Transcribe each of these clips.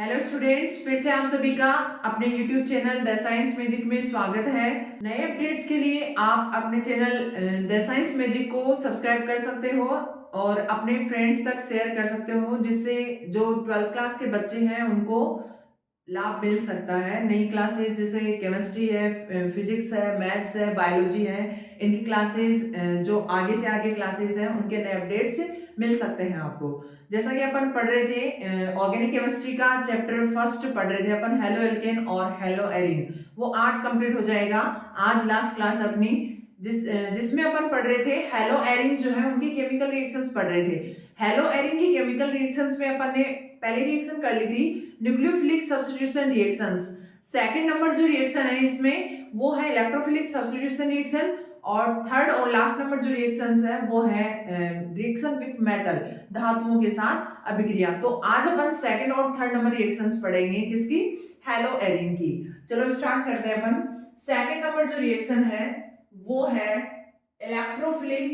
Hello students, फिर से आप सभी का अपने YouTube channel the science magic में स्वागत है। नए अपडेट्स के लिए आप अपने चैनल द साइंस मैजिक को सब्सक्राइब कर सकते हो और अपने फ्रेंड्स तक शेयर कर सकते हो, जिससे जो 12th क्लास के बच्चे हैं उनको लाभ मिल सकता है। नई क्लासेस जैसे केमिस्ट्री है, फिजिक्स है, मैथ्स है, बायोलॉजी है, इनकी क्लासेस जो आगे से आगे क्लासेस हैं उनके नए अपडेट्स मिल सकते हैं आपको। जैसा कि अपन पढ़ रहे थे ऑर्गेनिक केमिस्ट्री का चैप्टर फर्स्ट पढ़ रहे थे अपन, हेलो एल्केन और हेलो एरिन, वो आज कंप्लीट हो जाएगा। आज लास्ट क्लास अपनी जिसमें अपन पढ़ रहे थे हेलो एरिन जो है उनकी केमिकल रिएक्शंस पढ़ रहे थे। हेलो एरिन की केमिकल रिएक्शंस में अपन ने पहले रिएक्शन कर ली थी nucleophilic substitution reactions. Second number जो रिएक्शन है इसमें वो है इलेक्ट्रोफिलिक सब्स्टिट्यूशन रिएक्शन, और थर्ड और लास्ट नंबर जो रिएक्शंस है वो है रिएक्शन विथ मेटल, धातुओं के साथ अभिक्रिया। तो आज अपन सेकंड और थर्ड नंबर रिएक्शंस पढ़ेंगे किसकी, हेलो एरिन की। चलो स्टार्ट करते हैं अपन। सेकंड नंबर जो रिएक्शन है वो है electrophilic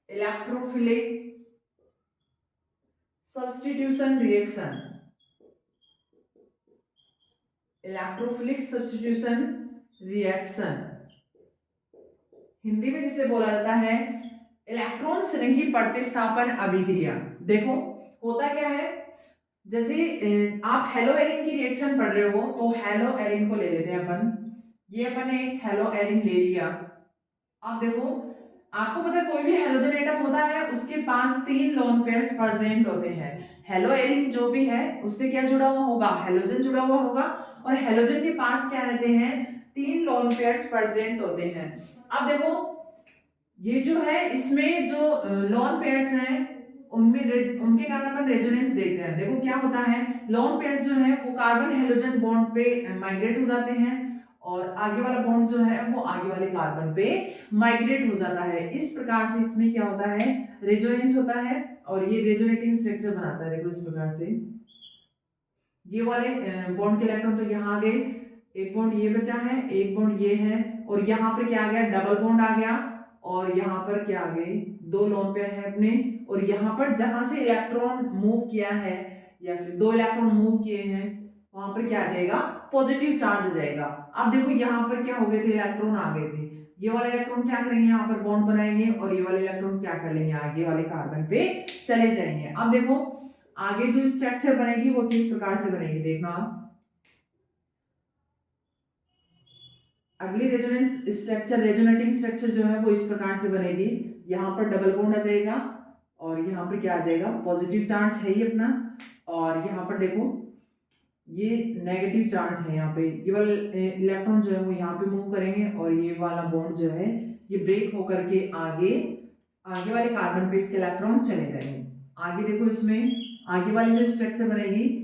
electrophilic substitution reaction. Electrophilic substitution reaction Hindi में जिसे बोला जाता है इलेक्ट्रॉन से नहीं प्रतिस्थापन अभिक्रिया। देखो होता क्या है, जैसे आप हेलो एरिन की रिएक्शन पढ़ रहे हो तो हेलो एरिन को ले लेते हैं अपन। ये अपन ने एक हेलो एरिन ले लिया। अब देखो आपको पता है कोई भी हेलोजन एटम होता है उसके पास 3 लोन पेयर्स प्रेजेंट होते हैं। हेलो एरिन जो भी है उससे क्या जुड़ा हुआ होगा, हेलोजन जुड़ा हुआ होगा, और हेलोजन के पास क्या रहते हैं, 3 लोन पेयर्स प्रेजेंट होते हैं। अब देखो ये जो है इसमें जो लोन पेयर्स हैं उनमें उनके कारण अपन रेजोनेंस देखते हैं। देखो क्या होता है, लोन पेयर्स जो है वो कार्बन हेलोजन बॉन्ड पे माइग्रेट हो जाते हैं और आगे वाला बॉन्ड जो है वो आगे वाले कार्बन पे माइग्रेट हो जाता है। इस प्रकार से इसमें क्या होता है, रेजोनेंस होता है और ये रेजोनेटिंग स्ट्रक्चर बनाता है। देखो इस प्रकार से ये वाले बॉन्ड के इलेक्ट्रॉन तो यहाँ आ गए, एक बॉन्ड ये बचा है, एक बॉन्ड ये है, और यहाँ पर क्या आ गया, डबल बॉन्ड आ गया, और यहाँ पर क्या आ गए, 2 लोन पेयर है अपने, और यहाँ पर जहां से इलेक्ट्रॉन मूव किया है या फिर 2 इलेक्ट्रॉन मूव किए हैं वहां पर क्या आ जाएगा, पॉजिटिव चार्ज आ जाएगा। अब देखो यहाँ पर क्या हो गए थे, इलेक्ट्रॉन आ गए थे, ये वाले इलेक्ट्रॉन क्या करेंगे, यहाँ पर बॉन्ड बनाएंगे, और ये वाले इलेक्ट्रॉन क्या कर लेंगे, आगे वाले कार्बन पे चले जाएंगे। अब देखो आगे जो स्ट्रक्चर बनेगी वो किस प्रकार से बनेगी, देखना आप। अगली रेजोनेंस स्ट्रक्चर, रेजोनेटिंग स्ट्रक्चर जो है वो इस प्रकार से बनेगी। यहाँ पर डबल बॉन्ड आ जाएगा और यहाँ पर क्या आ जाएगा, पॉजिटिव चार्ज है ही अपना, और यहाँ पर देखो ये नेगेटिव चार्ज है। यहाँ पे ये वाला इलेक्ट्रॉन जो है वो यहाँ पे मूव करेंगे और ये वाला बॉन्ड जो है ये ब्रेक होकर के आगे आगे वाले कार्बन पे इसके इलेक्ट्रॉन चले जाएंगे। आगे देखो इसमें आगे वाली जो स्ट्रक्चर बनेगी,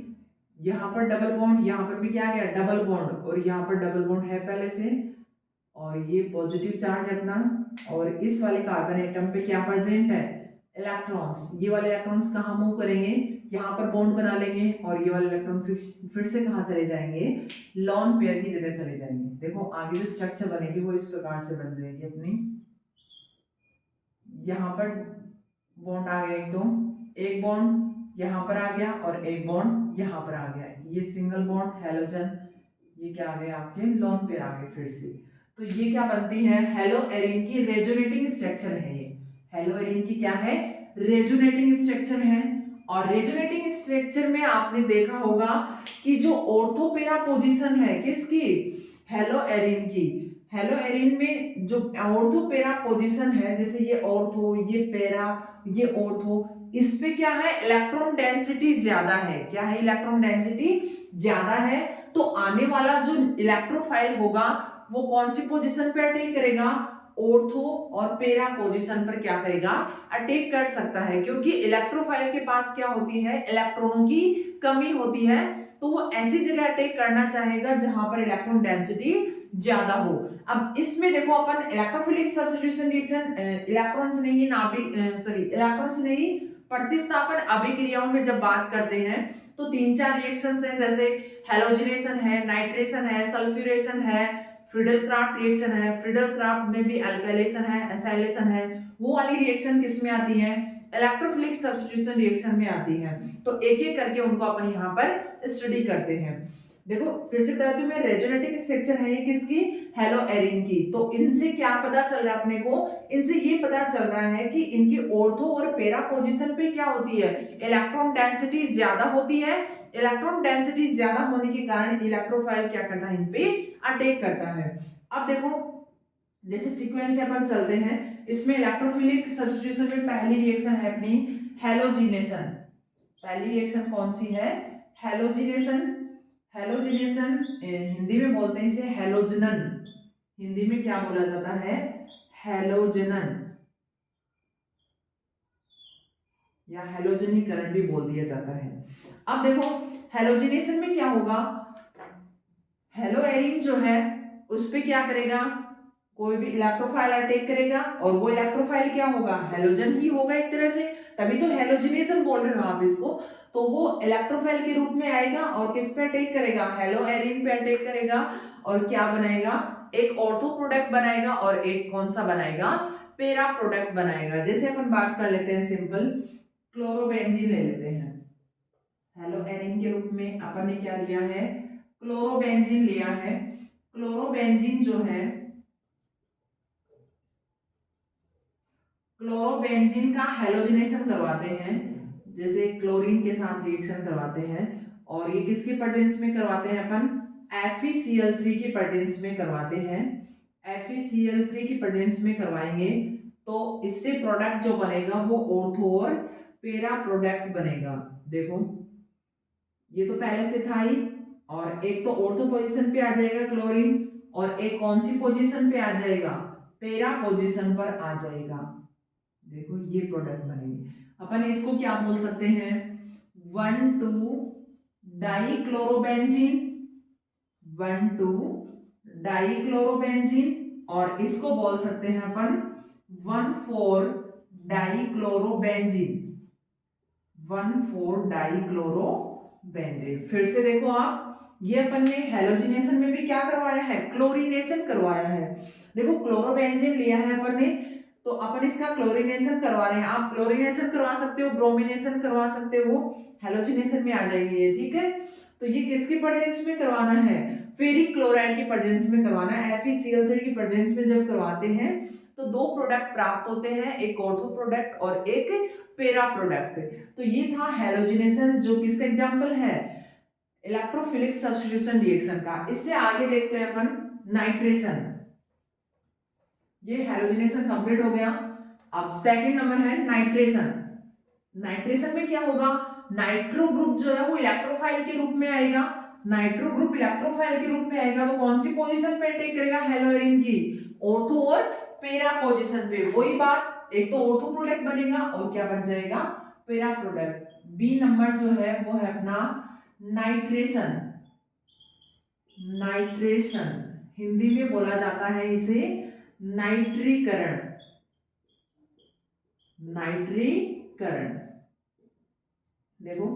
यहाँ पर डबल बॉन्ड, यहाँ पर भी क्या आ गया, डबल बॉन्ड, और यहाँ पर डबल बॉन्ड है पहले से, और ये पॉजिटिव चार्ज है अपना, और इस वाले कार्बन एटम पे क्या प्रेजेंट है, इलेक्ट्रॉन्स। ये वाले इलेक्ट्रॉन्स कहाँ मूव करेंगे, यहाँ पर बॉन्ड बना लेंगे, और ये वाले इलेक्ट्रॉन फिर से कहाँ चले जाएंगे, लॉन पेयर की जगह चले जाएंगे। देखो आगे जो स्ट्रक्चर बनेगी वो इस प्रकार से बन जाएगी अपनी। यहाँ पर बॉन्ड आ गया, एक बॉन्ड यहाँ पर आ गया और एक बॉन्ड यहाँ पर आ गया, ये सिंगल बॉन्ड हेलोजन, ये क्या आ गए आपके लोन पेयर आ गए फिर से। तो ये क्या बनती है, हेलो एरिन की रेजोनेटिंग स्ट्रक्चर है। ये हेलो एरिन की क्या है, रेजोनेटिंग स्ट्रक्चर है। और रेजोनेटिंग स्ट्रक्चर में आपने देखा होगा कि जो ऑर्थो पेरा पोजीशन है किसकी, हेलो एरिन की। हेलो एरिन में जो ऑर्थो पेरा पोजीशन है, जैसे ये ऑर्थो, ये पेरा, ये ऑर्थो, इस पे क्या है, इलेक्ट्रॉन डेंसिटी ज्यादा है। क्या है, इलेक्ट्रॉन डेंसिटी ज्यादा है। तो आने वाला जो इलेक्ट्रोफाइल होगा वो कौन सी पोजीशन पे अटैक करेगा, ऑर्थो और पेरा पोजीशन पर क्या करेगा, अटैक कर सकता है, क्योंकि इलेक्ट्रोफाइल के पास क्या होती है, इलेक्ट्रॉनों की कमी होती है। तो वो ऐसी जगह अटैक करना चाहेगा जहां पर इलेक्ट्रॉन डेंसिटी ज्यादा हो। अब इसमें देखो अपन इलेक्ट्रोफिलिक सब्स्टिट्यूशन रिएक्शन इलेक्ट्रॉन से नहीं, इलेक्ट्रॉन से नहीं, प्रतिस्थापन अभिक्रियाओं में जब बात करते हैं तो 3-4 रिएक्शंस हैं, जैसे हेलोजिनेशन है, नाइट्रेशन है, सल्फ्यूरेशन है, फ्रीडल-क्राफ्ट रिएक्शन है। फ्रीडल-क्राफ्ट में भी अल्काइलेशन है, एसाइलेशन है। वो वाली रिएक्शन किस में आती है, इलेक्ट्रोफिलिक सब्स्टिट्यूशन रिएक्शन में आती है। तो एक एक करके उनको अपन यहाँ पर स्टडी करते हैं। देखो फिर से बताती हूँ मैं, रेजोनेटिक स्ट्रक्चर है ये किसकी, हेलो एरिन की। तो इनसे क्या पता चल रहा है अपने को, इनसे ये पता चल रहा है कि इनकी ऑर्थो और पैरा पोजीशन पे क्या होती है, इलेक्ट्रॉन डेंसिटी ज्यादा होती है। इलेक्ट्रॉन डेंसिटी ज्यादा होने के कारण इलेक्ट्रोफाइल क्या करता है, इन पे अटैक करता है। अब देखो जैसे सीक्वेंस से अपन चलते हैं, इसमें इलेक्ट्रोफिलिक सब्स्टिट्यूशन में पहली रिएक्शन है अपनी हैलोजिनेशन। पहली रिएक्शन कौन सी है, हैलोजिनेशन। हैलोजिनेशन हिंदी में बोलते हैं इसे हैलोजनन। हिंदी में क्या बोला जाता है, हैलोजनन या हैलोजनीकरण भी बोल दिया जाता है। अब देखो हैलोजिनेशन में क्या होगा, हेलो एरिन जो है उस पे क्या करेगा, कोई भी इलेक्ट्रोफाइल अटैक करेगा और वो इलेक्ट्रोफाइल क्या होगा, हेलोजन ही होगा एक तरह से, तभी तो हेलोजिनेशन बोल रहे हो आप इसको। तो वो इलेक्ट्रोफाइल के रूप में आएगा और किस पे अटैक करेगा, हेलो एरिन पे अटैक करेगा और क्या बनाएगा, एक ऑर्थो प्रोडक्ट बनाएगा और एक कौन सा बनाएगा, पेरा प्रोडक्ट बनाएगा। जैसे अपन बात कर लेते हैं सिंपल, क्लोरोबेंजीन ले लेते हैं। हेलो एरिन के रूप में अपन ने क्या लिया है, क्लोरोबेंजीन लिया है। क्लोरोबेंजीन जो है, क्लोरोबेंजीन का हैलोजिनेशन करवाते हैं, जैसे क्लोरीन के साथ रिएक्शन करवाते हैं। और ये किसके प्रेजेंस में करवाते हैं अपन, FeCl3 की प्रेजेंस में करवाते हैं। FeCl3 की प्रेजेंस में करवाएंगे तो इससे प्रोडक्ट जो बनेगा वो ऑर्थो और पेरा प्रोडक्ट बनेगा। देखो ये तो पहले से था ही, और एक तो ऑर्थो पोजीशन पे आ जाएगा क्लोरीन और एक कौन सी पोजीशन पे आ जाएगा, पेरा पोजीशन पर आ जाएगा। देखो ये प्रोडक्ट बनेंगे। अपन इसको क्या बोल सकते हैं, 1,2 डाइक्लोरोबेंजीन, 1,2 डाइक्लोरोबेंजीन। और इसको बोल सकते हैं अपन 1,4 डाइक्लोरोबेंजीन, 1,4 डाइक्लोरोबेंजीन। फिर से देखो आप, ये अपन ने हैलोजिनेशन में भी क्या करवाया है, क्लोरीनेशन करवाया है। देखो क्लोरोबेंजीन लिया है अपन ने, तो अपन इसका क्लोरीनेशन करवा रहे हैं। आप क्लोरीनेशन करवा सकते हो, ब्रोमिनेशन करवा सकते हो, हैलोजिनेशन में आ जाएगी ये, ठीक है। तो ये किसके प्रेजेंस में करवाना है, फेरिक क्लोराइड के प्रेजेंस में करवाना है। FeCl3 की प्रेजेंस में जब करवाते हैं तो दो प्रोडक्ट प्राप्त होते हैं, एक ऑर्थो प्रोडक्ट और एक पेरा प्रोडक्ट। तो ये था हैलोजिनेशन, जो किसका एग्जांपल है, इलेक्ट्रोफिलिक सब्स्टिट्यूशन रिएक्शन का। इससे आगे देखते हैं अपन नाइट्रेशन। ये हैलोजिनेशन कंप्लीट हो गया। अब सेकंड नंबर है नाइट्रेशन। नाइट्रेशन में क्या होगा, नाइट्रो ग्रुप जो है वो इलेक्ट्रोफाइल के रूप में आएगा। नाइट्रो ग्रुप इलेक्ट्रोफाइल के रूप में आएगा तो कौन सी पोजीशन पे अटैक करेगा, हेलोएरिन की, ऑर्थो और पेरा पोजीशन पे। वही बात, एक तो ऑर्थो प्रोडक्ट बनेगा और क्या बन जाएगा, पेरा प्रोडक्ट। बी नंबर जो है वो है अपना नाइट्रेशन। नाइट्रेशन हिंदी में बोला जाता है इसे नाइट्रीकरण। नाइट्रीकरण। देखो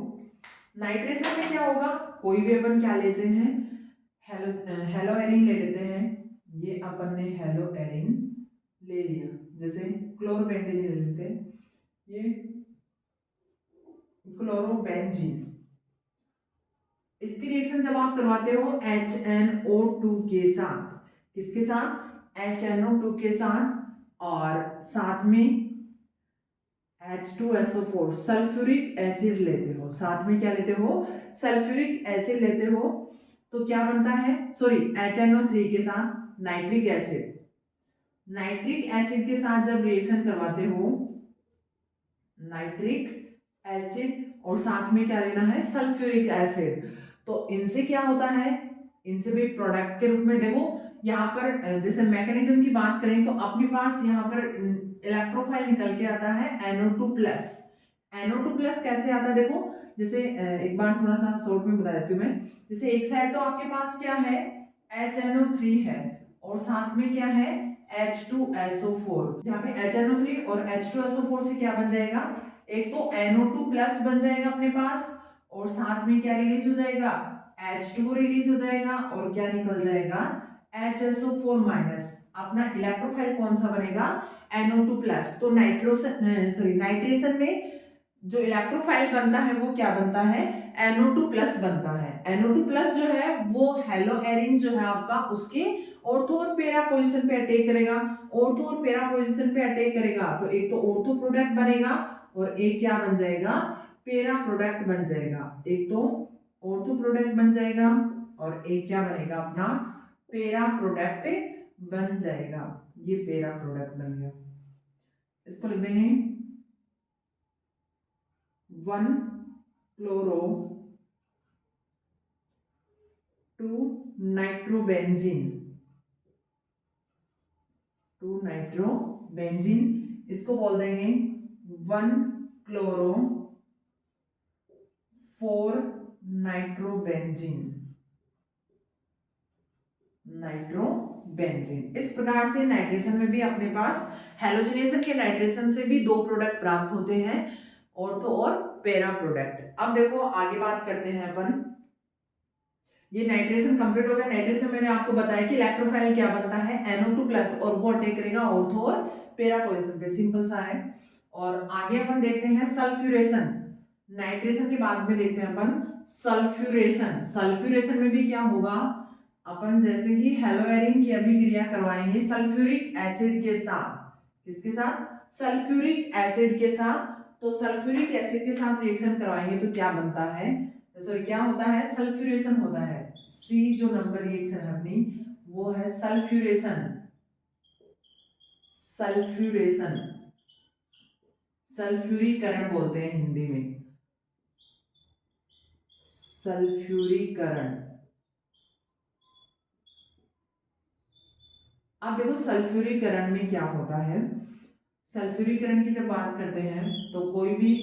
नाइट्रेशन में क्या होगा, कोई भी अपन क्या लेते हैं, हेलो एरिन ले लेते हैं। ये अपन ने हेलो एरिन ले लिया, जैसे क्लोरोबेंजीन ले लेते हैं, ये क्लोरोबेंजीन। इसकी रिएक्शन जब आप करवाते हो HNO2 के साथ, किसके साथ, HNO2 के साथ, और साथ में H2SO4 सल्फ्यूरिक एसिड लेते हो, साथ में क्या लेते हो, सल्फ्यूरिक एसिड लेते हो, तो क्या बनता है, सॉरी HNO3 के साथ नाइट्रिक एसिड। नाइट्रिक एसिड के साथ जब रिएक्शन करवाते हो, नाइट्रिक एसिड और साथ में क्या लेना है, सल्फ्यूरिक एसिड, तो इनसे क्या होता है, इनसे भी प्रोडक्ट के रूप में। देखो यहाँ पर जैसे मैकेनिज्म की बात करें तो अपने पास यहाँ पर इलेक्ट्रोफाइल निकल के आता है NO2+। NO2+ कैसे आता है, देखो जैसे एक बार थोड़ा सा शॉर्ट में बता देती हूँ मैं। जैसे एक साइड तो आपके पास क्या है, HNO3 है और साथ में क्या है, H2SO4। यहाँ पे HNO3 और H2SO4 से क्या बन जाएगा, एक तो NO2+ बन जाएगा अपने पास, और साथ में क्या रिलीज हो जाएगा, H2 रिलीज हो जाएगा, और क्या निकल जाएगा, HSO4-। अपना इलेक्ट्रोफाइल कौन सा बनेगा, NO2 प्लस। तो नाइट्रेशन में जो इलेक्ट्रोफाइल बनता है वो क्या बनता है, NO2 प्लस बनता है। NO2 प्लस जो है वो हेलोएरिन जो है आपका उसके ऑर्थो और पैरा पोजीशन पे अटैक करेगा। ऑर्थो और पैरा पोजीशन पे अटैक करेगा तो एक तो ऑर्थो प्रोडक्ट बनेगा और एक क्या बन जाएगा, पैरा प्रोडक्ट बन जाएगा। एक तो ऑर्थो प्रोडक्ट बन जाएगा और एक क्या बनेगा अपना, पैरा प्रोडक्ट बन जाएगा। ये पैरा प्रोडक्ट बन गया। इसको लिख देंगे 1 क्लोरो 2 नाइट्रोबेंजीन, 2 नाइट्रोबेंजीन। इसको बोल देंगे 1 क्लोरो 4 नाइट्रोबेंजीन, नाइट्रोबेंजीन। इस प्रकार से नाइट्रेशन में भी अपने पास हेलोजिनेशन के नाइट्रेशन से भी दो प्रोडक्ट प्राप्त होते हैं, ऑर्थो और पैरा प्रोडक्ट। अब देखो आगे बात करते हैं अपन। ये नाइट्रेशन कंप्लीट हो गया। नाइट्रेशन मैंने आपको बताया कि इलेक्ट्रोफाइल क्या बनता है, NO2 प्लस, और वो अटैक करेगा ऑर्थो और पैरा पोजीशन पे, सिंपल सा है। और आगे अपन देखते हैं सल्फ्यूरेशन। नाइट्रेशन के बाद में देखते हैं अपन सल्फ्यूरेशन। सल्फ्यूरेशन में भी क्या होगा, अपन जैसे ही हेलोएरिन की अभिक्रिया करवाएंगे सल्फ्यूरिक एसिड के साथ, किसके साथ, सल्फ्यूरिक एसिड के साथ। तो सल्फ्यूरिक एसिड के साथ रिएक्शन करवाएंगे तो क्या बनता है, सॉरी क्या होता है, सल्फ्यूरेशन होता है। सी जो नंबर रिएक्शन है अपनी वो है सल्फ्यूरेशन। सल्फ्यूरेशन, सल्फ्यूरीकरण बोलते हैं हिंदी में, सल्फ्यूरीकरण। अब देखो सल्फ्यूरीकरण में क्या होता है। सल्फ्यूरीकरण की जब बात करते हैं तो कोई भी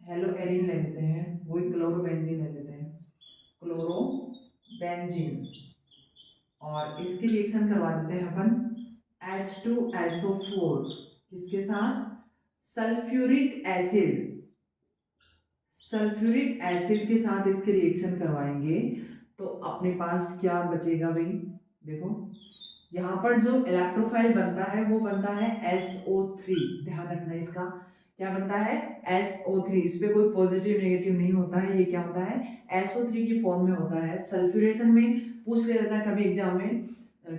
हेलोएरिन ले लेते हैं, वही क्लोरोबेंजीन ले लेते हैं, क्लोरोबेंजीन, और इसकी रिएक्शन करवा देते हैं अपन H2SO4 किसके साथ, सल्फ्यूरिक एसिड। सल्फ्यूरिक एसिड के साथ इसके रिएक्शन करवाएंगे तो अपने पास क्या बचेगा भाई, देखो यहाँ पर जो इलेक्ट्रोफाइल बनता है वो बनता है SO3। ध्यान रखना इसका, क्या बनता है, SO3। इस पे कोई पॉजिटिव नेगेटिव नहीं होता है, ये क्या होता है, SO3 की फॉर्म में होता है। सल्फ्यूरेशन में पूछ लिया जाता है कभी एग्जाम में,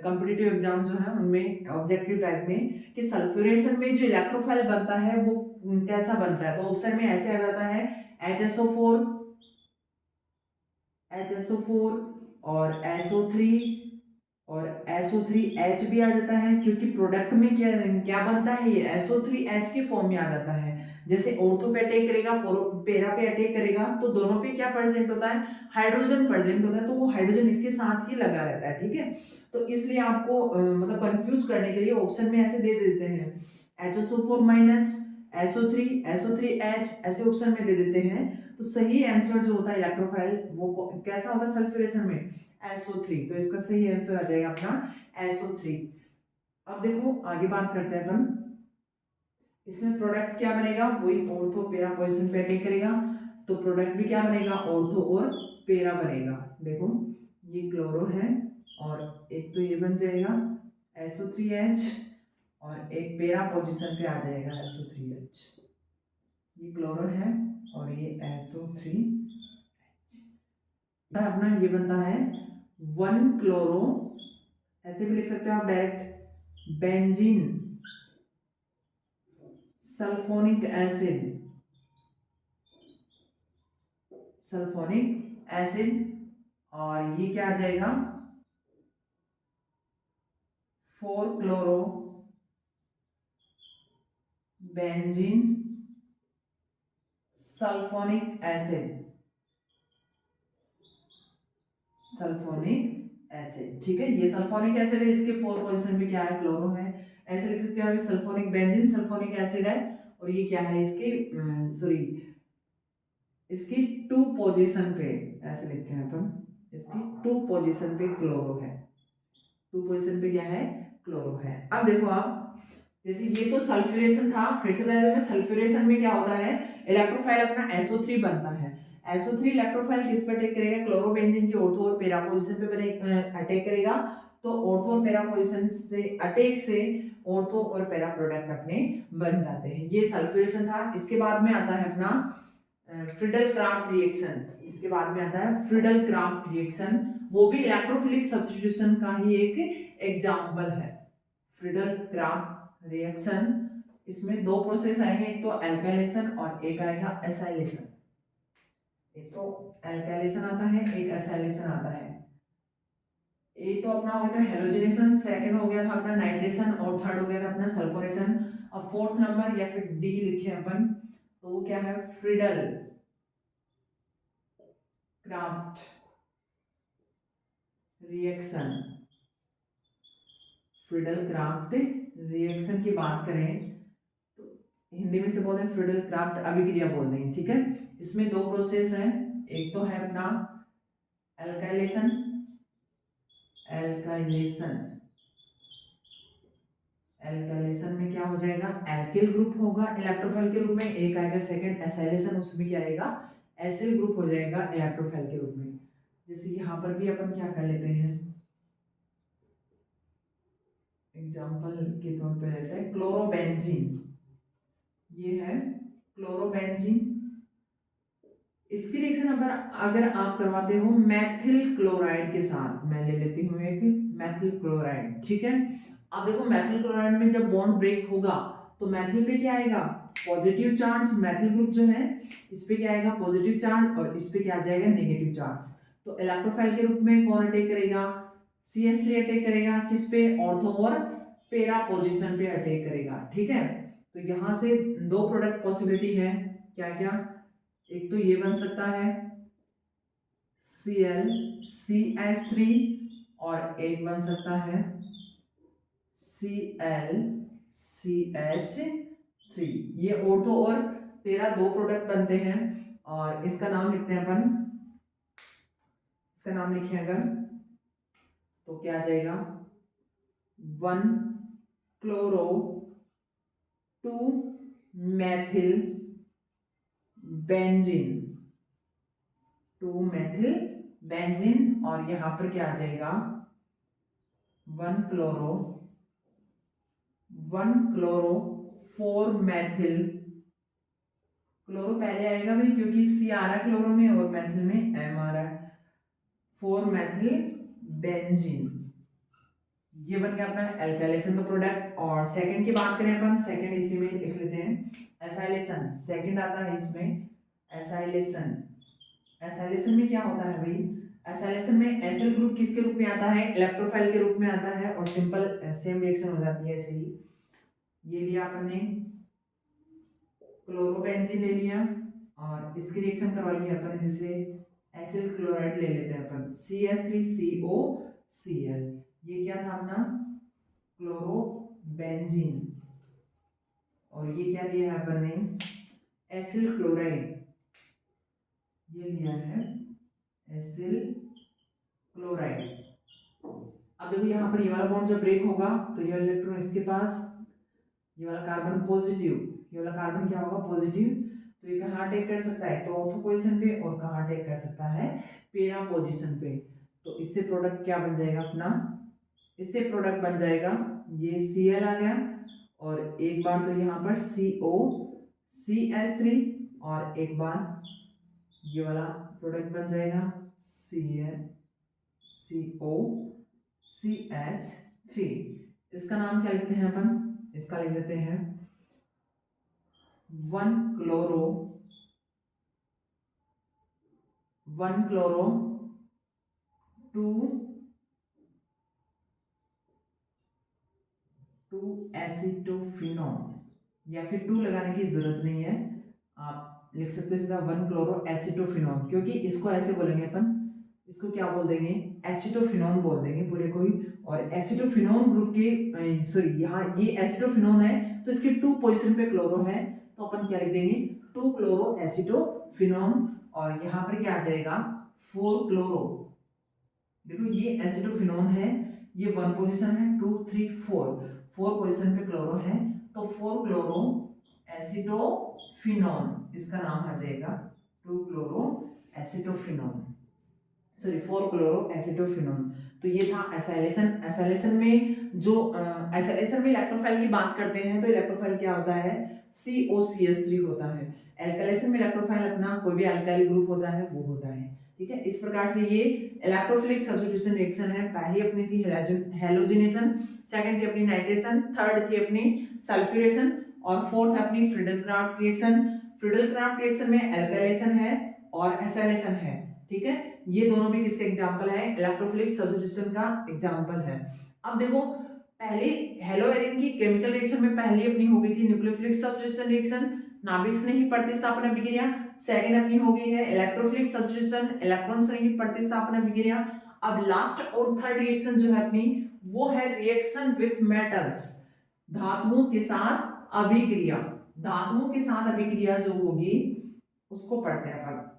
कॉम्पिटिटिव एग्जाम जो है उनमें ऑब्जेक्टिव टाइप में, कि सल्फ्यूरेशन में जो इलेक्ट्रोफाइल बनता है वो कैसा बनता है। तो ऑप्शन में ऐसे आ जाता है HSO4, HSO4 और SO3 और SO3H भी आ जाता है, क्योंकि प्रोडक्ट में क्या क्या बनता है, ये SO3H की फॉर्म में आ जाता है। जैसे ऑर्थो पे अटैक करेगा, पैरा पे अटैक करेगा, तो दोनों पे क्या प्रेजेंट होता है, हाइड्रोजन प्रेजेंट होता है, तो वो हाइड्रोजन इसके साथ ही लगा रहता है, ठीक है। तो इसलिए आपको मतलब कंफ्यूज करने के लिए ऑप्शन में ऐसे दे देते हैं HSO4 माइनस SO3H ऐसे ऑप्शन में दे देते हैं। तो सही आंसर जो होता है इलेक्ट्रोफाइल वो कैसा होता है सल्फ्यूरेशन में, SO3। तो इसका सही आंसर आ जाएगा अपना SO3। अब देखो आगे बात करते हैं अपन, इसमें प्रोडक्ट क्या बनेगा, वही ऑर्थो पैरा पोजीशन पे अटैक करेगा, तो प्रोडक्ट भी क्या बनेगा, ऑर्थो और पैरा बनेगा। देखो ये क्लोरो है और एक तो ये बन जाएगा SO3H और एक पैरा पोजीशन पे आ जाएगा SO3H। ये क्लोरो है और ये SO3 अपना ये बनता है 1 क्लोरो, ऐसे भी लिख सकते हो आप direct, benzene sulphonic acid, sulphonic acid, और ये क्या आ जाएगा 4 chloro benzene sulphonic acid, sulphonic acid, ठीक है। ये सल्फोनिक एसिड है, इसके 4 पोजीशन पे क्या है, क्लोरो है, ऐसे लिख सकते हैं। सल्फोनिक बेंजीन सल्फोनिक एसिड है और ये क्या है, इसके सॉरी इसकी 2 पोजीशन पे, ऐसे लिखते हैं अपन, इसकी 2 पोजीशन पे क्लोरो है, 2 पोजीशन पे क्या है, क्लोरो है। अब देखो आप, जैसे ये तो सल्फ्यूरेशन था, फ्रेशर सल्फ्यूरेशन में क्या होता है, इलेक्ट्रोफाइल अपना SO3 बनता है। SO3 इलेक्ट्रोफाइल किस पे अटैक करेगा, क्लोरोबेंजीन की ऑर्थो और पैरा पोजीशन पे अटैक करेगा, तो ऑर्थो और पैरा पोजीशन से अटैक से ऑर्थो और पैरा प्रोडक्ट अपने बन जाते हैं। ये सल्फ्यूरेशन था। इसके बाद में आता है अपना फ्रीडल क्राफ्ट रिएक्शन। इसके बाद में आता है फ्रीडल क्राफ्ट रिएक्शन, वो भी इलेक्ट्रोफिलिक सब्स्टिट्यूशन का ही एक एग्जाम्पल है। फ्रीडल क्राफ्ट रिएक्शन, इसमें दो प्रोसेस आएंगे, एक तो एल्काइलेशन और एक आएगा एसाइलेशन। एक तो एल्काइलेशन आता है, एक एसाइलेशन आता है। एक तो अपना हो गया था हेलोजिनेशन, सेकंड हो गया था अपना नाइट्रेशन और थर्ड हो गया था अपना सल्फोरेशन। अब फोर्थ नंबर या फिर डी लिखे अपन, तो वो क्या है, Friedel craft reaction. Friedel craft reaction की बात करें तो हिंदी में से बोलते हैं फ्रीडल क्राफ्ट अभिक्रिया बोलते हैं, ठीक है। इसमें दो प्रोसेस है, एक तो है अपना एल्काइलेशन, एल्काइलेशन एल्काइलेशन में क्या हो जाएगा, एल्किल ग्रुप होगा इलेक्ट्रोफाइल के रूप में। एक आएगा सेकंड एसाइलेशन, उसमें क्या आएगा, एसिल ग्रुप हो जाएगा इलेक्ट्रोफाइल के रूप में। जैसे यहाँ पर भी अपन क्या कर लेते हैं, एग्जांपल के तौर पे लेते हैं क्लोरोबेंजीन। ये है क्लोरोबेंजीन। इसकी रिएक्शन अगर आप करवाते हो मैथिल क्लोराइड के साथ, मैं ले लेती हूँ एक मैथिल क्लोराइड, ठीक है। अब देखो मैथिल क्लोराइड में जब बॉन्ड ब्रेक होगा तो मैथिल पे क्या आएगा, पॉजिटिव चार्ज। मैथिल ग्रुप जो है इस पे क्या आएगा, पॉजिटिव चार्ज, और इस पे क्या आ जाएगा, नेगेटिव चार्ज। तो इलेक्ट्रोफाइल के रूप में कौन अटैक करेगा, CH3 अटैक करेगा, किस पे, ऑर्थो और पैरा पोजीशन पे अटैक करेगा, ठीक है। तो यहाँ से दो प्रोडक्ट पॉसिबिलिटी है, क्या क्या, एक तो ये बन सकता है ClCH3 और एक बन सकता है ClCH3। ये ऑर्थो और पैरा दो प्रोडक्ट बनते हैं, और इसका नाम लिखते हैं अपन, इसका नाम लिखे अगर तो क्या आ जाएगा, 1 chloro 2 Maithil benzene, 2 Maithil benzene. और यहां पर क्या आ जाएगा, 1 क्लोरो 4 मैथिल, क्लोरो पहले आएगा भाई क्योंकि C आ रहा है क्लोरो में और मैथिल में M आ रहा है, 4 मैथिल बेंजीन। ये बन गया अपना एल्काइलेशन का प्रोडक्ट। और सेकंड की बात करें अपन, सेकंड इसी में लिख लेते हैं एसाइलेशन। सेकंड आता है इसमें एसाइलेशन। एसाइलेशन में क्या होता है भाई, एसाइलेशन में एसिल ग्रुप किसके रूप में आता है, इलेक्ट्रोफाइल के रूप में आता है, और सिंपल सेम रिएक्शन हो जाती है ऐसे ही। ये लिया अपन ने क्लोरोबेंजीन ले लिया, और इसकी रिएक्शन करवाई है अपन जैसे एसिल क्लोराइड ले लेते हैं अपन, CH3COCl। ये क्या था अपना क्लोरोबेंजीन, और ये क्या लिया है अपन ने, एसिल क्लोराइड, ये लिया है एसिल क्लोराइड। अब देखो यहाँ पर ये वाला बॉन्ड जब ब्रेक होगा तो ये इलेक्ट्रॉन इसके पास, ये वाला कार्बन पॉजिटिव, ये वाला कार्बन क्या होगा, पॉजिटिव। तो ये कहाँ अटैक कर सकता है, तो ऑर्थो पोजीशन पे, और कहाँ अटैक कर सकता है, पैरा पोजीशन पे। तो इससे प्रोडक्ट क्या बन जाएगा अपना, इससे प्रोडक्ट बन जाएगा ये Cl आ गया, और एक बार तो यहाँ पर COCH3, और एक बार ये वाला प्रोडक्ट बन जाएगा COCH3। इसका नाम क्या लिखते हैं अपन, इसका लिख देते हैं 1 क्लोरो 2 एसिटोफिनॉल, या फिर 2 लगाने की जरूरत नहीं है, आप लिख सकते हो सीधा 1 क्लोरो एसिटोफिनॉल, क्योंकि इसको ऐसे बोलेंगे अपन, इसको क्या बोल देंगे, एसिटोफिनॉल बोल देंगे पूरे को ही। और एसिटोफिनॉल ग्रुप के सॉरी यहाँ ये एसिटोफिनॉल है तो इसके 2 पोजीशन पे क्लोरो है, तो अपन क्या लिख देंगे 2 क्लोरो एसिटोफिनॉल, और यहाँ पर क्या आ जाएगा 4 क्लोरो। देखो ये एसिटोफिनॉल है, ये 1 पोजीशन है, 2 3 4 पोजीशन पे क्लोरो है, तो 4 क्लोरो एसिटोफिनॉल इसका नाम आ जाएगा, 2 chloro acetophenol. Sorry 4 chloro acetophenone. तो ये था एसाइलेशन। एसाइलेशन में जो एसाइलेशन में इलेक्ट्रोफाइल की बात करते हैं तो इलेक्ट्रोफाइल क्या होता है, COCH3 होता है। एल्काइलेशन में इलेक्ट्रोफाइल अपना कोई भी अल्काइल ग्रुप होता है वो होता है। ठीक है, इस प्रकार से ये इलेक्ट्रोफिलिक सब्स्टिट्यूशन रिएक्शन है। पहली अपनी थी हेलोजिनेशन, सेकंड थी अपनी नाइट्रेशन, थर्ड थी अपनी सल्फ्यूरेशन और फोर्थ अपनी फ्रीडल-क्राफ्ट रिएक्शन। फ्रीडल-क्राफ्ट रिएक्शन में एल्काइलेशन है और एसाइलेशन है। ठीक है, ये दोनों भी किसके एग्जांपल है, इलेक्ट्रोफिलिक सब्स्टिट्यूशन का एग्जांपल है। अब देखो पहले हेलोएरिन की केमिकल रिएक्शन में पहली अपनी हो गई थी न्यूक्लियोफिलिक सब्स्टिट्यूशन रिएक्शन, नाभिक स्नेही प्रतिस्थापन अभिक्रिया। सेकंड अपनी हो गई है इलेक्ट्रोफिलिक सब्स्टिट्यूशन, इलेक्ट्रॉन स्नेही प्रतिस्थापन अभिक्रिया। अब लास्ट और थर्ड रिएक्शन जो है अपनी वो है रिएक्शन विथ मेटल्स, धातुओं के साथ अभिक्रिया। धातुओं के साथ अभिक्रिया जो होगी उसको पढ़ते हैं अपन।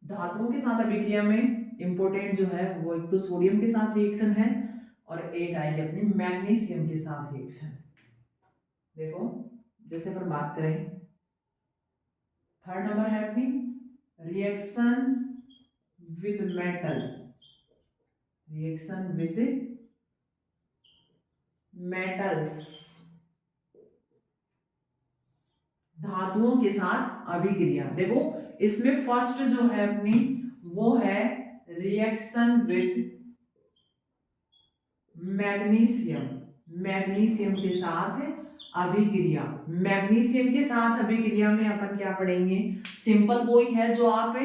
धातुओं के साथ अभिक्रिया में इंपॉर्टेंट जो है वो एक तो सोडियम के साथ रिएक्शन है और एक आएगी अपनी मैग्नीशियम के साथ रिएक्शन। देखो जैसे पर बात करें थर्ड नंबर है अपनी reaction with metal, reaction with metals, धातुओं के साथ अभिक्रिया। देखो इसमें फर्स्ट जो है अपनी वो है रिएक्शन विद मैग्नीशियम, मैग्नीशियम के साथ अभिक्रिया। मैग्नीशियम के साथ अभिक्रिया में अपन क्या पढ़ेंगे, सिंपल वही है जो आप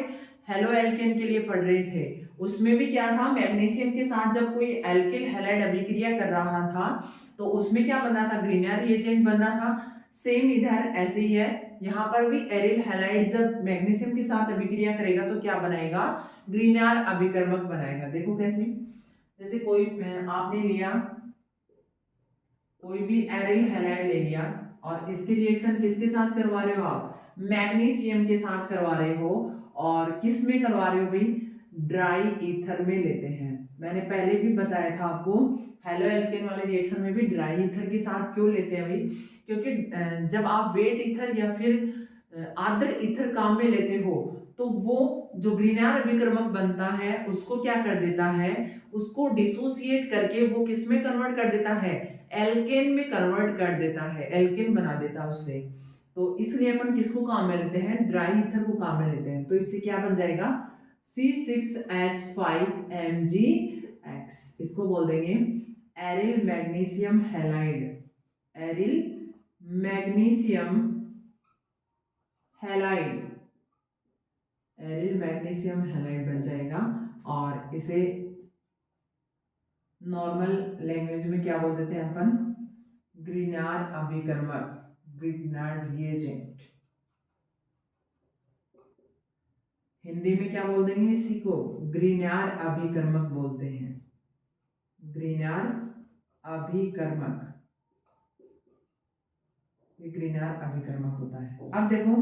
हेलो एल्केन के लिए पढ़ रहे थे। उसमें भी क्या था, मैग्नीशियम के साथ जब कोई एल्किल हैलाइड अभिक्रिया कर रहा था तो उसमें क्या बन रहा था, ग्रीनियर रिएजेंट बन रहा था। सेम इधर ऐसे ही है, यहाँ पर भी एरिल हैलाइड जब मैग्नीशियम के साथ अभिक्रिया करेगा तो क्या बनाएगा, ग्रीनियर अभिकर्मक बनाएगा। देखो कैसे, जैसे कोई आपने लिया कोई भी एरिल हैलाइड ले लिया और इसकी रिएक्शन किसके साथ करवा रहे हो आप, मैग्नीशियम के साथ करवा रहे हो। और किस में करवा रहे हो भाई, ड्राई ईथर में लेते हैं। मैंने पहले भी बताया था आपको हेलो एल्केन वाले रिएक्शन में भी ड्राई ईथर के साथ क्यों लेते हैं भाई, क्योंकि जब आप वेट ईथर या फिर आर्द्र ईथर काम में लेते हो तो वो जो ग्रीनियर अभिकर्मक बनता है उसको क्या कर देता है, उसको डिसोसिएट करके वो किस में कन्वर्ट कर देता है, एल्केन में कन्वर्ट कर देता है, एल्केन बना देता है उससे। तो इसलिए अपन किसको काम में लेते हैं, ड्राई ईथर को काम में लेते हैं। तो इससे क्या बन जाएगा, C6H5Mgx, इसको बोल देंगे aryl magnesium halide, aryl magnesium halide, aryl magnesium halide बन जाएगा। और इसे नॉर्मल लैंग्वेज में क्या बोल देते हैं अपन, ग्रीनियर अभिकर्मक, ग्रीनियर रिएजेंट। हिंदी में क्या बोल देंगे इसी को, ग्रीनियर अभिकर्मक बोलते हैं, ग्रीनियर अभिकर्मक, ये ग्रीनियर अभिकर्मक होता है। अब देखो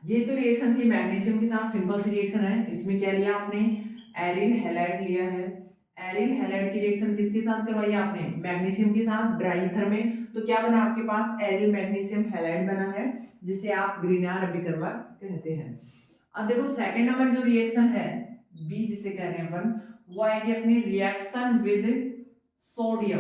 ये तो रिएक्शन थी मैग्नीशियम के साथ, सिंपल सी रिएक्शन है। इसमें क्या लिया आपने, एरिल हैलाइड लिया है। एरिल हैलाइड की रिएक्शन किसके साथ करवाई आपने, मैग्नीशियम के साथ ड्राई ईथर में। तो क्या बना आपके पास, एरिल मैग्नीशियम हैलाइड बना है जिसे आप ग्रीनियर अभिकर्मक कहते हैं। अब देखो सेकंड नंबर जो रिएक्शन है बी जिसे कह रहे हैं अपन, वो आएगी अपनी reaction with sodium,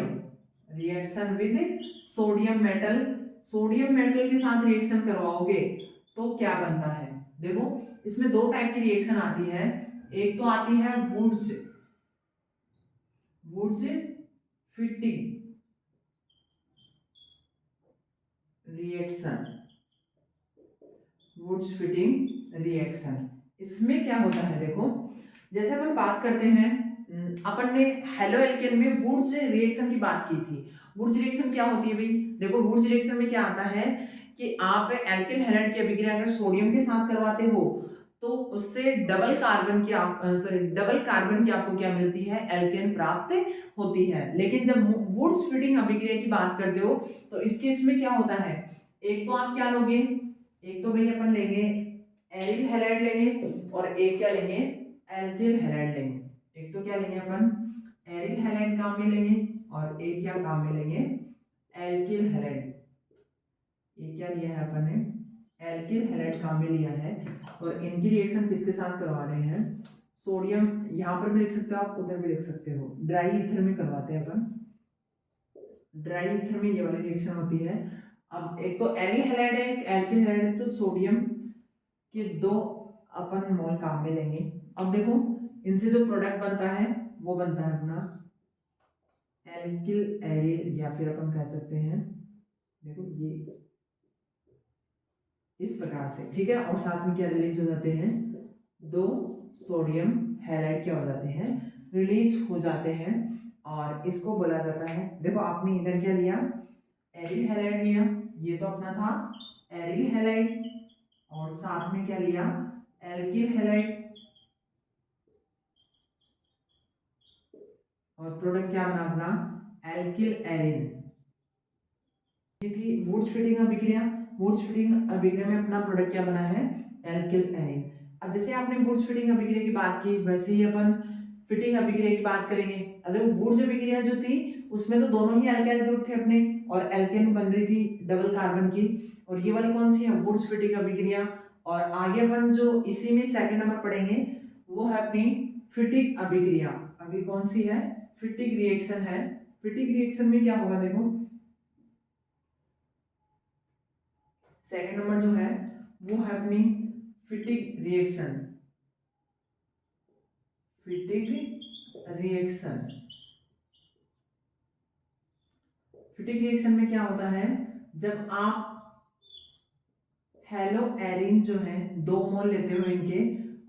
reaction with sodium metal. Sodium metal के साथ रिएक्शन करवाओगे तो क्या बनता है, देखो इसमें दो टाइप की रिएक्शन आती है। एक तो आती है Wurtz, Wurtz Fittig reaction, Wurtz Fittig reaction. इसमें क्या होता है, देखो जैसे अपन बात करते हैं, अपन ने हेलो एल्केन में वुड्स रिएक्शन की बात की थी। वुड्स रिएक्शन क्या होती है भाई, देखो वुड्स रिएक्शन में क्या आता है कि आप एल्किल हैलाइड की अभिक्रिया अगर सोडियम के साथ करवाते हो तो उससे डबल कार्बन की आपको क्या मिलती है, एल्केन प्राप्त होती है। लेकिन जब वुड्स फिटिंग अभिक्रिया की बात करते हो तो इस केस में क्या होता है, एक तो आप क्या लोगे, एक तो भाई अपन लेंगे एरिल हैलाइड लेंगे और एक क्या लेंगे, एल्किल हैलाइड लेंगे। एक तो क्या लेंगे अपन, एरिल हैलाइड काम में लेंगे और एक क्या काम में लेंगे, एल्किल हैलाइड। ये क्या लिया है अपन ने, एल्किल हैलाइड काम में लिया है। और इनकी रिएक्शन किसके साथ करवा रहे हैं, सोडियम, यहाँ पर भी लिख सकते हो आप, उधर भी लिख सकते हो, ड्राई ईथर में करवाते हैं अपन, ड्राई ईथर में ये वाली रिएक्शन होती है। अब एक तो एरिल हैलाइड है, एक एल्किल हैलाइड है, तो सोडियम के 2 अपन मोल काम में लेंगे। अब देखो इनसे जो प्रोडक्ट बनता है वो बनता है अपना एल्किल एरिल, या फिर अपन कह सकते हैं, देखो ये इस प्रकार से, ठीक है। और साथ में क्या रिलीज हो जाते हैं, 2 सोडियम हैलाइड क्या हो जाते हैं, रिलीज हो जाते हैं। और इसको बोला जाता है, देखो आपने इधर क्या लिया, एरिल हैलाइड लिया, ये तो अपना था एरिल हैलाइड, और साथ में क्या लिया, एल्किल हैलाइड, और प्रोडक्ट क्या बना अपना एल्किल एरिन। ये थी वुड्स फिटिंग अभिक्रिया। वुड्स फिटिंग अभिक्रिया में अपना प्रोडक्ट क्या बना है, एल्किल एरिन। अब जैसे आपने वुड्स फिटिंग अभिक्रिया की बात की, वैसे ही अपन फिटिंग अभिक्रिया की बात करेंगे। अगर वुड्स अभिक्रिया जो थी उसमें तो दोनों ही अल्काइल ग्रुप थे अपने, और एल्केन बन रही थी डबल कार्बन की। और ये वाली कौन सी है, वुड्स फिटिंग अभिक्रिया। और आगे अपन जो इसी में सेकंड नंबर पढ़ेंगे वो है अपनी फिटिंग अभिक्रिया। अभी कौन सी है, फिटिंग रिएक्शन है। फिटिंग रिएक्शन में क्या होगा, देखो सेकंड नंबर जो है वो है अपनी fitting reaction. Fitting reaction, fitting reaction में क्या होता है, जब आप हेलो एरिन जो है 2 मोल लेते हो इनके,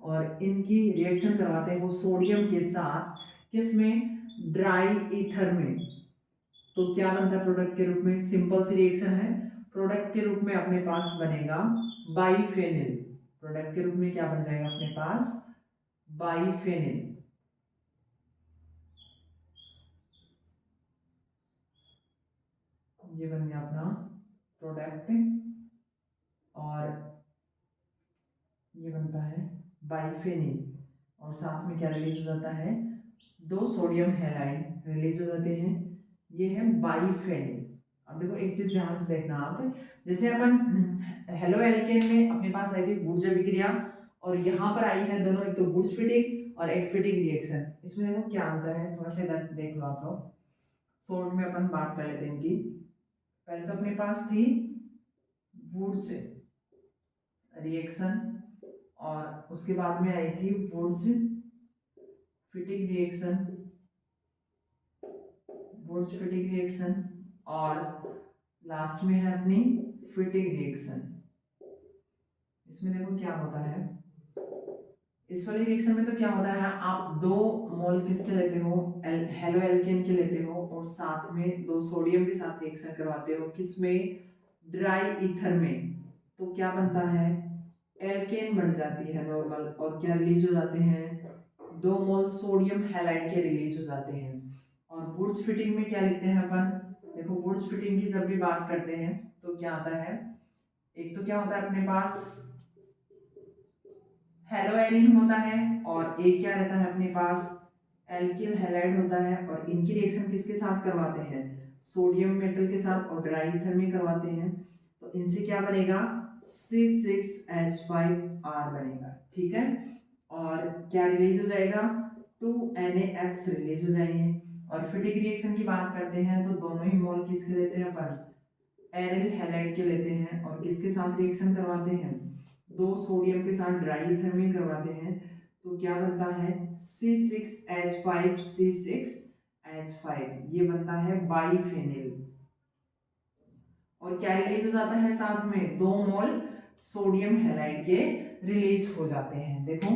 और इनकी रिएक्शन करवाते हो सोडियम के साथ, किसमें, ड्राई ईथर में, तो क्या बनता है प्रोडक्ट के रूप में, सिंपल सी रिएक्शन है। प्रोडक्ट के रूप में अपने पास बनेगा बाइफेनिल। प्रोडक्ट के रूप में क्या बन जाएगा अपने पास, बाइफेनिल। ये बन गया अपना प्रोडक्ट, और ये बनता है बाइफेनिल, और साथ में क्या रिलीज हो जाता है, 2 सोडियम हैलाइड रिलीज हो जाते हैं, ये है बाइफेनिल। अब देखो एक चीज ध्यान से देखना आप, जैसे अपन हेलो एल्केन में अपने पास आई थी वुड्स अभिक्रिया, और यहाँ पर आई है दोनों, एक तो वुड्स फिटिंग और एक फिटिंग रिएक्शन। इसमें देखो क्या अंतर है, थोड़ा सा इधर देख लो आप लोग, शॉर्ट में अपन बात कर लेते हैं इनकी। पहले तो अपने पास थी वुड्स रिएक्शन, और उसके बाद में आई थी Wurtz Fittig reaction, Wurtz Fittig reaction, और लास्ट में है अपनी फिटिंग रिएक्शन। इसमें देखो क्या होता है, इस वाली रिएक्शन में तो क्या होता है, आप 2 मोल किसके लेते हो, हेलो एल्केन के लेते हो, और साथ में 2 सोडियम के साथ रिएक्शन करवाते हो, किसमें, ड्राई ईथर में, तो क्या बनता है, एल्केन बन जाती है नॉर्मल, और क्या रिलीज हो जाते हैं, 2 मोल सोडियम हैलाइड के रिलीज हो जाते हैं। और वुड्स फिटिंग में क्या लिखते हैं अपन, देखो वुड्स फिटिंग की जब भी बात करते हैं तो क्या आता है, एक तो क्या होता है अपने पास हेलो एरिन होता है, और एक क्या रहता है अपने पास, एल्किल हैलाइड होता है, और इनकी रिएक्शन किसके साथ करवाते हैं, सोडियम मेटल के साथ, और ड्राई ईथर में करवाते हैं। तो इनसे क्या बनेगा, C6H5R बनेगा, ठीक है। और क्या रिलीज हो जाएगा, 2NaX रिलीज हो जाएंगे। और फिटिंग रिएक्शन की बात करते हैं तो दोनों ही मोल किसके लेते हैं अपन, एरिल हैलाइड के लेते हैं, और किसके साथ रिएक्शन करवाते हैं, 2 सोडियम के साथ ड्राई ईथर में करवाते हैं। तो क्या बनता है, C6H5, ये बनता है बाइफेनिल। और क्या रिलीज हो जाता है साथ में, 2 मोल सोडियम हैलाइड के रिलीज हो जाते हैं। देखो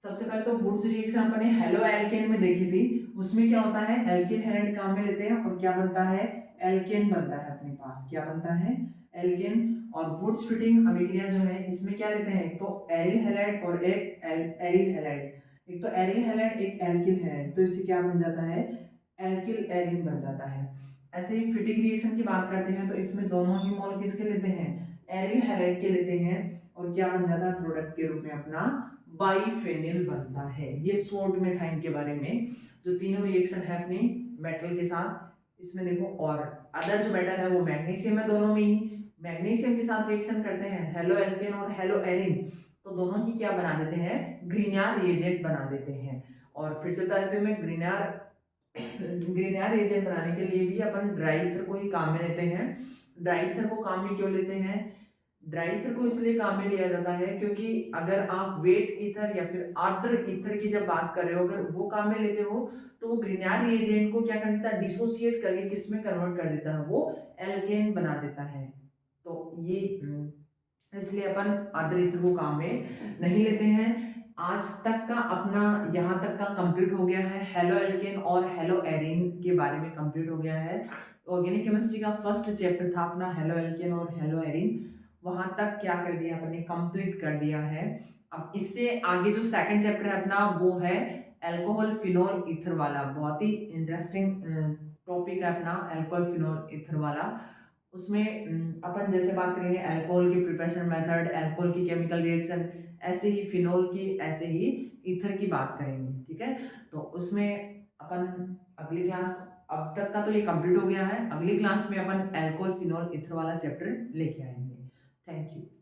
सबसे पहले तो वुड्स रिएक्शन अपने हेलो एल्केन में देखी थी, उसमें क्या होता है, एल्केन हैलाइड काम में लेते हैं, और क्या बनता है, एल्केन बनता है अपने पास, क्या बनता है, एल्केन। और वुड्स फिटिंग अभिक्रिया जो है इसमें क्या लेते हैं, एक तो एरिल हैलाइड और एक एरिल हैलाइड, एक तो एरिल हैलाइड एक एल्किल हैलाइड, तो इससे क्या बन जाता है, एल्किल एरिन बन जाता है। ऐसे ही फिटिंग रिएक्शन की बात करते हैं तो इसमें दोनों ही मोल किसके लेते हैं, एरिल हैलाइड के लेते हैं, और क्या बन जाता है प्रोडक्ट के रूप में अपना बाइफेनिल बनता है। ये शॉर्ट में था इनके बारे में, जो तीनों रिएक्शन है अपनी मेटल के साथ। इसमें देखो और अदर जो मेटल है वो मैग्नीशियम है, दोनों में ही मैग्नीशियम के साथ रिएक्शन करते हैं हेलो एल्केन और हेलो एरिन, तो दोनों की क्या बना देते हैं, ग्रीनियर रिएजेंट बना देते हैं। और फिर से बता देती हूँ मैं, ग्रीनियर ग्रीनियर रिएजेंट बनाने के लिए भी अपन ड्राई ईथर को ही काम में लेते हैं। ड्राई ईथर को काम में क्यों लेते हैं, ड्राई ईथर को इसलिए काम में लिया जाता है क्योंकि अगर आप वेट ईथर या फिर आर्द्र ईथर की जब बात कर रहे हो, अगर वो काम में लेते हो तो वो ग्रीनियर रिएजेंट को क्या कर देता है, डिसोसिएट करके किसमें कन्वर्ट कर देता है, वो एल्केन बना देता है। तो ये इसलिए अपन आर्द्र ईथर को काम में नहीं लेते हैं। आज तक का अपना यहाँ तक का कंप्लीट हो गया है, हेलो एल्केन और हेलो एरिन के बारे में कंप्लीट हो गया है। ऑर्गेनिक केमिस्ट्री का फर्स्ट चैप्टर था अपना हेलो एल्केन और हेलो एरिन, वहां तक क्या कर दिया अपन ने, कंप्लीट कर दिया है। अब इससे आगे जो सेकंड चैप्टर है अपना वो है अल्कोहल फिनोल ईथर वाला, बहुत ही इंटरेस्टिंग टॉपिक है अपना अल्कोहल फिनोल ईथर वाला। उसमें अपन जैसे बात करेंगे अल्कोहल की प्रिपरेशन मेथड, अल्कोहल की केमिकल रिएक्शन, ऐसे ही फिनोल की, ऐसे ही ईथर की बात करेंगे, ठीक है। तो उसमें अपन अगली क्लास, अब तक का तो ये कंप्लीट हो गया है, अगली क्लास में अपन अल्कोहल फिनोल ईथर वाला चैप्टर लेके आएंगे। Thank you.